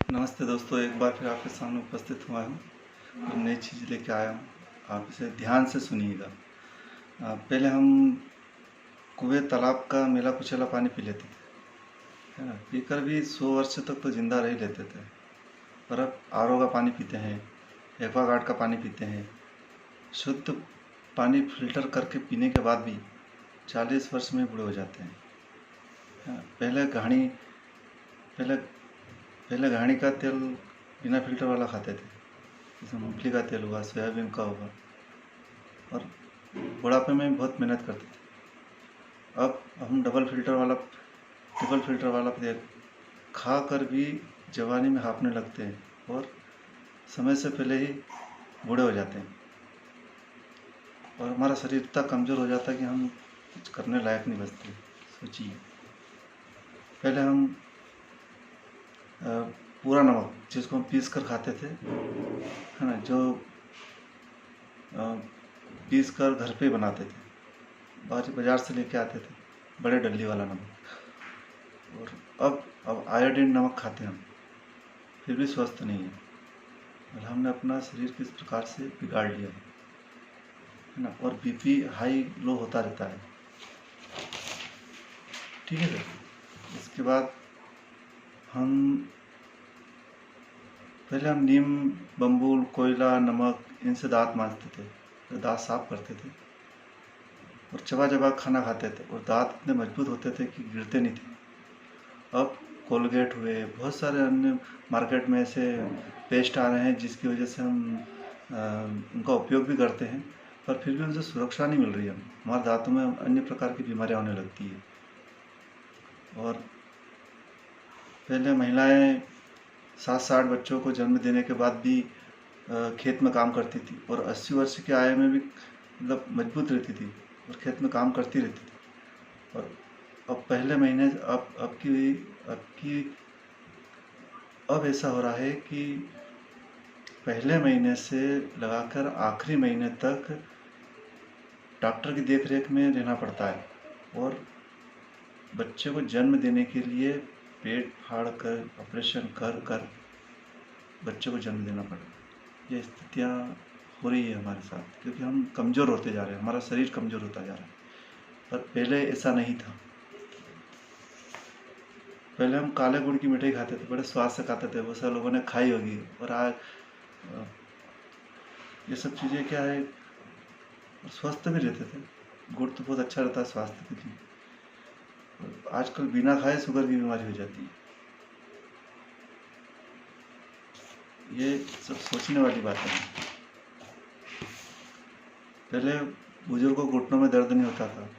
नमस्ते दोस्तों, एक बार फिर आपके सामने उपस्थित हुआ हूँ। एक नई चीज़ लेके आया हूँ, आप इसे ध्यान से सुनिएगा। पहले हम कुएं तालाब का मिला कुचला पानी पी लेते थे, है ना। पीकर भी 100 वर्ष तक तो जिंदा रह लेते थे। पर अब आरओ का पानी पीते हैं, एक्वागार्ड का पानी पीते हैं। शुद्ध पानी फिल्टर करके पीने के बाद भी 40 वर्ष में बूढ़े हो जाते हैं। पहले घाणी का तेल बिना फिल्टर वाला खाते थे, जैसे मूंगफली का तेल हुआ, सोयाबीन का हुआ, और बुढ़ापे में बहुत मेहनत करते थे। अब हम ट्रिपल फिल्टर वाला तेल खा कर भी जवानी में हाँफने लगते हैं और समय से पहले ही बूढ़े हो जाते हैं, और हमारा शरीर इतना कमज़ोर हो जाता है कि हम कुछ करने लायक नहीं बचते। सोचिए, पहले हम पूरा नमक जिसको हम पीस कर खाते थे, है ना, जो पीस कर घर पे बनाते थे, बाज़ार से लेके आते थे, बड़े डल्ली वाला नमक। और अब आयोडीन नमक खाते हैं हम, फिर भी स्वस्थ नहीं है। और हमने अपना शरीर किस प्रकार से बिगाड़ लिया है ना। और बीपी हाई लो होता रहता है, ठीक है सर। इसके बाद पहले हम नीम, बम्बूल, कोयला, नमक, इनसे दांत मांजते थे, तो दांत साफ करते थे और चबा चबा खाना खाते थे, और दांत इतने मजबूत होते थे कि गिरते नहीं थे। अब कोलगेट हुए, बहुत सारे अन्य मार्केट में ऐसे पेस्ट आ रहे हैं जिसकी वजह से हम उनका उपयोग भी करते हैं, पर फिर भी उनसे सुरक्षा नहीं मिल रही है। हमारे दांतों में अन्य प्रकार की बीमारियां होने लगती है। और पहले महिलाएं 7-8 बच्चों को जन्म देने के बाद भी खेत में काम करती थी, और 80 वर्ष की आयु में भी मतलब मजबूत रहती थी और खेत में काम करती रहती थी। और अब पहले महीने अब ऐसा हो रहा है कि पहले महीने से लगाकर आखिरी महीने तक डॉक्टर की देखरेख में रहना पड़ता है, और बच्चे को जन्म देने के लिए पेट फाड़ कर, ऑपरेशन कर कर बच्चे को जन्म देना पड़ता है। ये स्थितियाँ हो रही है हमारे साथ, क्योंकि हम कमज़ोर होते जा रहे हैं, हमारा शरीर कमज़ोर होता जा रहा है। पर पहले ऐसा नहीं था। पहले हम काले गुड़ की मिठाई खाते थे, बड़े स्वाद से खाते थे, वो सब लोगों ने खाई होगी। और आज ये सब चीज़ें क्या है, स्वस्थ भी रहते थे। गुड़ तो बहुत अच्छा रहता है स्वास्थ्य के लिए। आजकल बिना खाए शुगर की बीमारी हो जाती है। ये सब सोचने वाली बात है। पहले बुजुर्गों को घुटनों में दर्द नहीं होता था,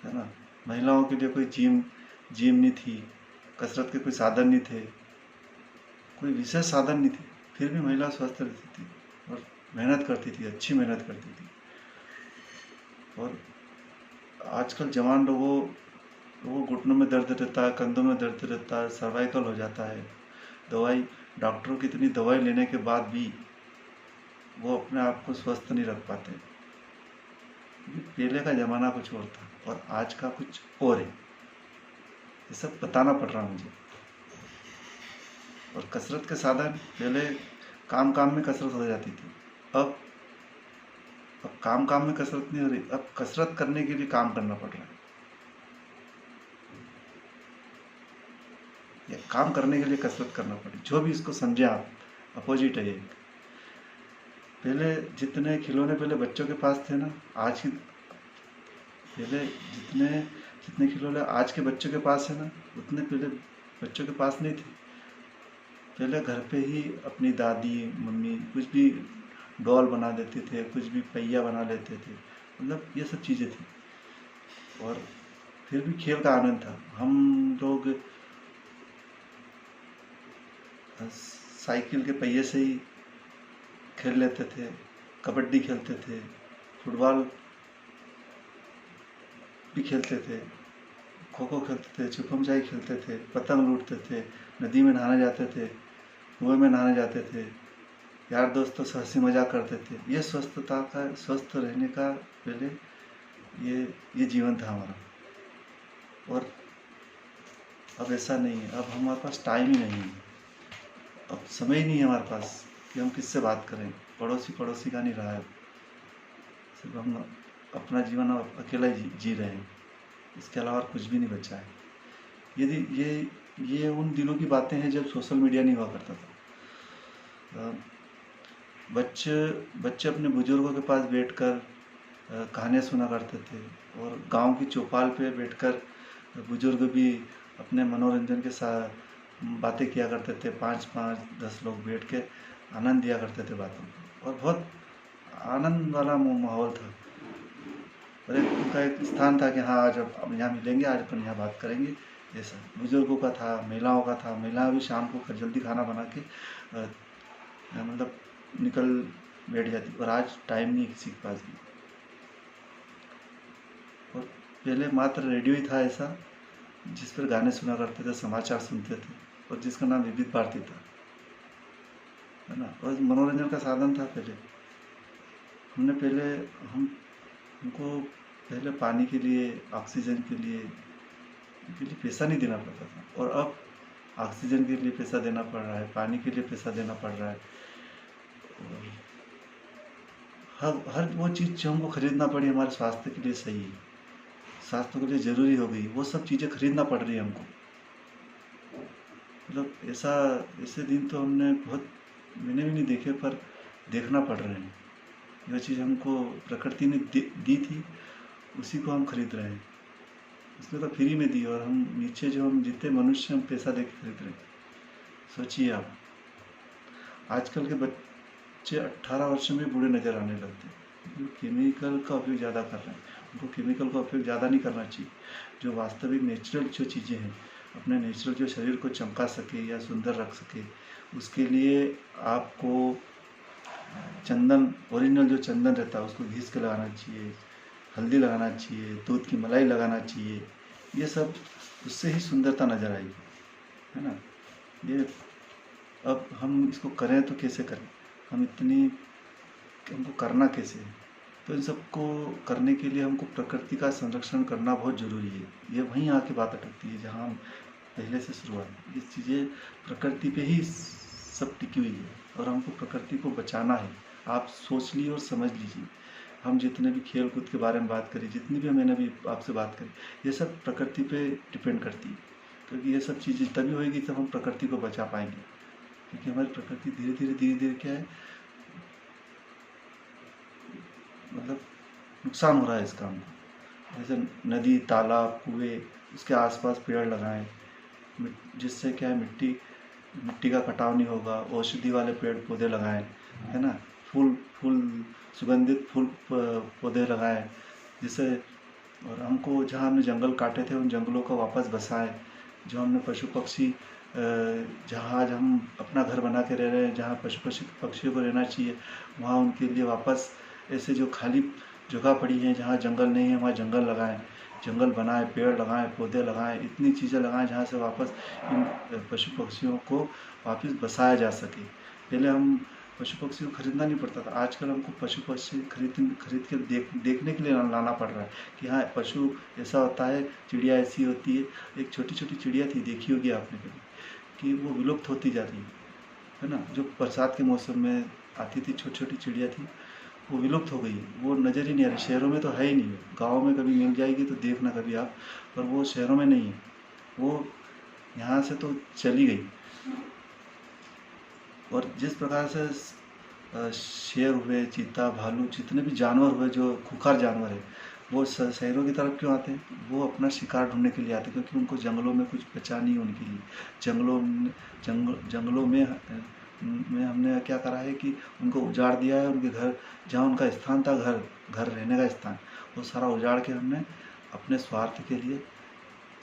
है ना। महिलाओं के लिए कोई जिम नहीं थी, कसरत के कोई साधन नहीं थे, कोई विशेष साधन नहीं थे, फिर भी महिला स्वस्थ रहती थी और मेहनत करती थी, अच्छी मेहनत करती थी। और आजकल जवान लोगों को घुटनों में दर्द रहता है, कंधों में दर्द रहता है, सर्वाइकल हो जाता है। डॉक्टरों की इतनी दवाई लेने के बाद भी वो अपने आप को स्वस्थ नहीं रख पाते। पहले का ज़माना कुछ और था और आज का कुछ और है, ये सब बताना पड़ रहा मुझे। और कसरत के साधन, पहले काम में कसरत हो जाती थी, अब काम में कसरत नहीं हो रही, अब कसरत करने के लिए काम करना पड़ रहा है, या काम करने के लिए कसरत करना पड़े, जो भी इसको समझे आप। अपोजिट है ये। पहले जितने खिलौने पहले बच्चों के पास थे ना, आज की पहले जितने खिलौने आज के बच्चों के पास है ना, उतने पहले बच्चों के पास नहीं थे। पहले घर पे ही अपनी दादी मम्मी कुछ भी डॉल बना देते थे, कुछ भी पहिया बना लेते थे, मतलब ये सब चीज़ें थी। और फिर भी खेल का आनंद था। हम लोग साइकिल के पहिए से ही खेल लेते थे, कबड्डी खेलते थे, फुटबॉल भी खेलते थे, खो खो खेलते थे, छुपम छाई खेलते थे, पतंग लूटते थे, नदी में नहाने जाते थे, कुएं में नहाने जाते थे, यार दोस्तों से हंसी मजाक करते थे। ये स्वस्थ रहने का पहले ये जीवन था हमारा। और अब ऐसा नहीं है, अब हमारे पास टाइम ही नहीं है। अब समय ही नहीं है हमारे पास कि हम किससे बात करें। पड़ोसी का नहीं रहा है, सिर्फ हम अपना जीवन अब अकेला जी रहे हैं, इसके अलावा कुछ भी नहीं बचा है। यदि ये उन दिनों की बातें हैं जब सोशल मीडिया नहीं हुआ करता था। बच्चे अपने बुजुर्गों के पास बैठकर कहानियाँ सुना करते थे, और गांव की चौपाल पे बैठकर बुजुर्ग भी अपने मनोरंजन के साथ बातें किया करते थे। 5-5, 10 लोग बैठ के आनंद दिया करते थे बातों को, और बहुत आनंद वाला माहौल था। और उनका एक स्थान था कि हाँ, आज अब यहाँ मिलेंगे, आज अपन यहाँ बात करेंगे। ऐसा बुजुर्गों का था, महिलाओं का था। महिलाएं भी शाम को जल्दी खाना बना के मतलब निकल बैठ जाती, और आज टाइम नहीं किसी के पास भी। और पहले मात्र रेडियो ही था ऐसा जिस पर गाने सुना करते थे, समाचार सुनते थे, और जिसका नाम विविध भारती था, है ना। और मनोरंजन का साधन था पहले। हमको पहले पानी के लिए, ऑक्सीजन के लिए पैसा नहीं देना पड़ता था, और अब ऑक्सीजन के लिए पैसा देना पड़ रहा है, पानी के लिए पैसा देना पड़ रहा है। और हर वो चीज़ जो हमको खरीदना पड़ी हमारे स्वास्थ्य के लिए सही है, स्वास्थ्य के लिए ज़रूरी हो गई, वो सब चीज़ें खरीदना पड़ रही है हमको। मतलब ऐसे दिन तो मैंने भी नहीं देखे, पर देखना पड़ रहे हैं। जो चीज़ हमको प्रकृति ने दी थी, उसी को हम खरीद रहे हैं। उसने तो फ्री में दी, और हम जितने मनुष्य हम पैसा दे के खरीद रहे हैं। सोचिए आप, आजकल के बच्चे 18 वर्ष में बूढ़े नज़र आने लगते हैं, केमिकल का उपयोग ज़्यादा कर रहे हैं। उनको केमिकल का उपयोग ज़्यादा नहीं करना चाहिए। जो वास्तविक नेचुरल जो चीज़ें हैं, अपने नेचुरल जो शरीर को चमका सके या सुंदर रख सके, उसके लिए आपको चंदन, ओरिजिनल जो चंदन रहता है उसको घिस के लगाना चाहिए, हल्दी लगाना चाहिए, दूध की मलाई लगाना चाहिए। ये सब, उससे ही सुंदरता नज़र आएगी, है ना। ये अब हम इसको करें तो कैसे करें, हमको करना कैसे है। तो इन सबको करने के लिए हमको प्रकृति का संरक्षण करना बहुत ज़रूरी है। ये वहीं आके बात अटकती है जहाँ हम पहले से शुरुआत। ये चीज़ें प्रकृति पे ही सब टिकी हुई है, और हमको प्रकृति को बचाना है। आप सोच लीजिए और समझ लीजिए, हम जितने भी खेल कूद के बारे में बात करी, जितनी भी मैंने अभी आपसे बात करी, ये सब प्रकृति पे डिपेंड करती है। क्योंकि ये सब चीज़ें तभी होएगी जब हम प्रकृति को बचा पाएंगे। क्योंकि हमारी प्रकृति धीरे धीरे क्या है, मतलब नुकसान हो रहा है इस काम को। जैसे नदी, तालाब, कुएं, उसके आसपास पेड़ लगाएं, जिससे क्या है, मिट्टी का कटाव नहीं होगा। औषधि वाले पेड़ पौधे लगाएं, है ना। सुगंधित फूल पौधे लगाएं, जिससे, और हमको जहाँ हमने जंगल काटे थे उन जंगलों को वापस बसाएं। जो हमने पशु पक्षी, जहाँ आज हम अपना घर बना के रह रहे हैं, जहाँ पशु पक्षियों को रहना चाहिए, वहाँ उनके लिए वापस ऐसे जो खाली जगह पड़ी है जहाँ जंगल नहीं है, वहाँ जंगल लगाएं, जंगल बनाएं, पेड़ लगाएं, पौधे लगाएं, इतनी चीज़ें लगाएं जहाँ से वापस इन पशु पक्षियों को वापस बसाया जा सके। पहले हम पशु पक्षी को खरीदना नहीं पड़ता था, आजकल हमको पशु पक्षी खरीद के देखने के लिए लाना पड़ रहा है कि हाँ, पशु ऐसा होता है, चिड़िया ऐसी होती है। एक छोटी छोटी चिड़िया थी, देखी होगी आपने कभी, कि वो विलुप्त होती जा रही है ना। जो बरसात के मौसम में आती थी, छोटी छोटी चिड़िया थी, वो विलुप्त हो गई है, वो नज़र ही नहीं आ रही। शहरों में तो है ही नहीं है, गाँव में कभी मिल जाएगी तो देखना कभी आप, पर वो शहरों में नहीं है, वो यहाँ से तो चली गई। और जिस प्रकार से शेर हुए, चीता, भालू, जितने भी जानवर हुए जो खूंखार जानवर है, वो शहरों की तरफ क्यों आते हैं? वो अपना शिकार ढूंढने के लिए आते हैं, क्योंकि उनको जंगलों में कुछ बचा नहीं उनके लिए। जंगलों में हमने क्या करा है कि उनको उजाड़ दिया है। उनके घर, जहाँ उनका स्थान था, घर रहने का स्थान, वो सारा उजाड़ के हमने अपने स्वार्थ के लिए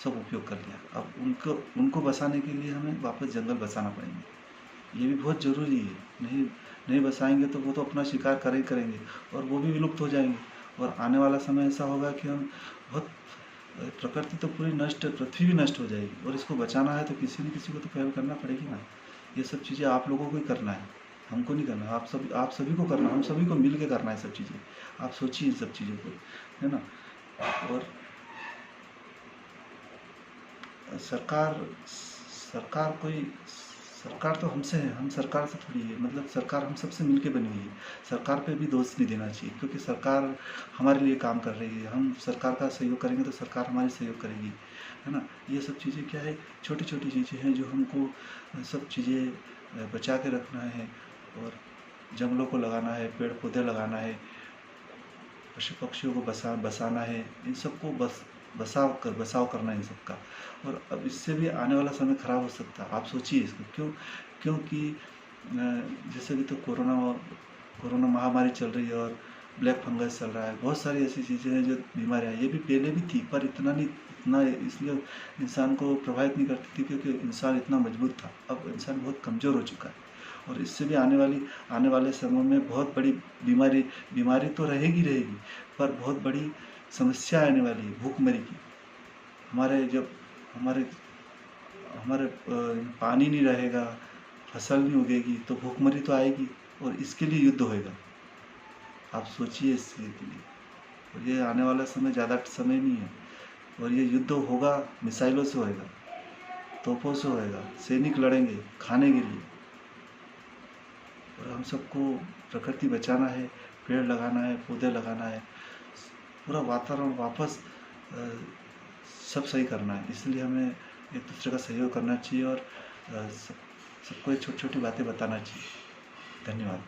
सब उपयोग कर लिया। अब उनको बसाने के लिए हमें वापस जंगल बसाना पड़ेंगे। ये भी बहुत ज़रूरी है। नहीं बसाएंगे तो वो तो अपना शिकार करेंगे, और वो भी विलुप्त हो जाएंगे। और आने वाला समय ऐसा होगा कि हम बहुत, प्रकृति तो पूरी नष्ट, पृथ्वी भी नष्ट हो जाएगी, और इसको बचाना है तो किसी न किसी को तो पहल करना पड़ेगी ना। ये सब चीज़ें आप लोगों को ही करना है, हमको नहीं करना। आप सभी को करना, हम सभी को मिल के करना है सब चीज़ें। आप सोचिए इन सब चीज़ों को, है ना। और सरकार तो हमसे है, हम सरकार से थोड़ी है। मतलब सरकार हम सबसे मिलके बनी हुई है। सरकार पे भी दोष नहीं देना चाहिए, क्योंकि सरकार हमारे लिए काम कर रही है। हम सरकार का सहयोग करेंगे तो सरकार हमारी सहयोग करेगी, है ना? ये सब चीज़ें क्या है, छोटी-छोटी चीज़ें हैं जो हमको सब चीज़ें बचा के रखना है। और जंगलों को लगाना है, पेड़-पौधे लगाना है, पशु-पक्षियों को बसाना है, इन सबको बसाव करना है इन सबका। और अब इससे भी आने वाला समय खराब हो सकता है। आप सोचिए इसको, क्योंकि जैसे भी तो कोरोना महामारी चल रही है और ब्लैक फंगस चल रहा है। बहुत सारी ऐसी चीज़ें हैं जो बीमारियाँ, ये भी पहले भी थी, पर इतना इसलिए इंसान को प्रभावित नहीं करती थी, क्योंकि इंसान इतना मजबूत था। अब इंसान बहुत कमज़ोर हो चुका है, और इससे भी आने वाले समय में बहुत बड़ी बीमारी तो रहेगी, पर बहुत बड़ी समस्या आने वाली है, भूखमरी की। हमारे जब हमारे हमारे पानी नहीं रहेगा, फसल नहीं उगेगी, तो भूखमरी तो आएगी, और इसके लिए युद्ध होएगा। आप सोचिए इस चीज़ के लिए। और ये आने वाला समय ज़्यादा समय नहीं है, और ये युद्ध होगा, मिसाइलों से होएगा, तोपों से होएगा, सैनिक लड़ेंगे खाने के लिए। और हम सबको प्रकृति बचाना है, पेड़ लगाना है, पौधे लगाना है, पूरा वातावरण वापस सब सही करना है। इसलिए हमें एक दूसरे का सहयोग करना चाहिए, और सबको ये छोटी-छोटी बातें बताना चाहिए। धन्यवाद।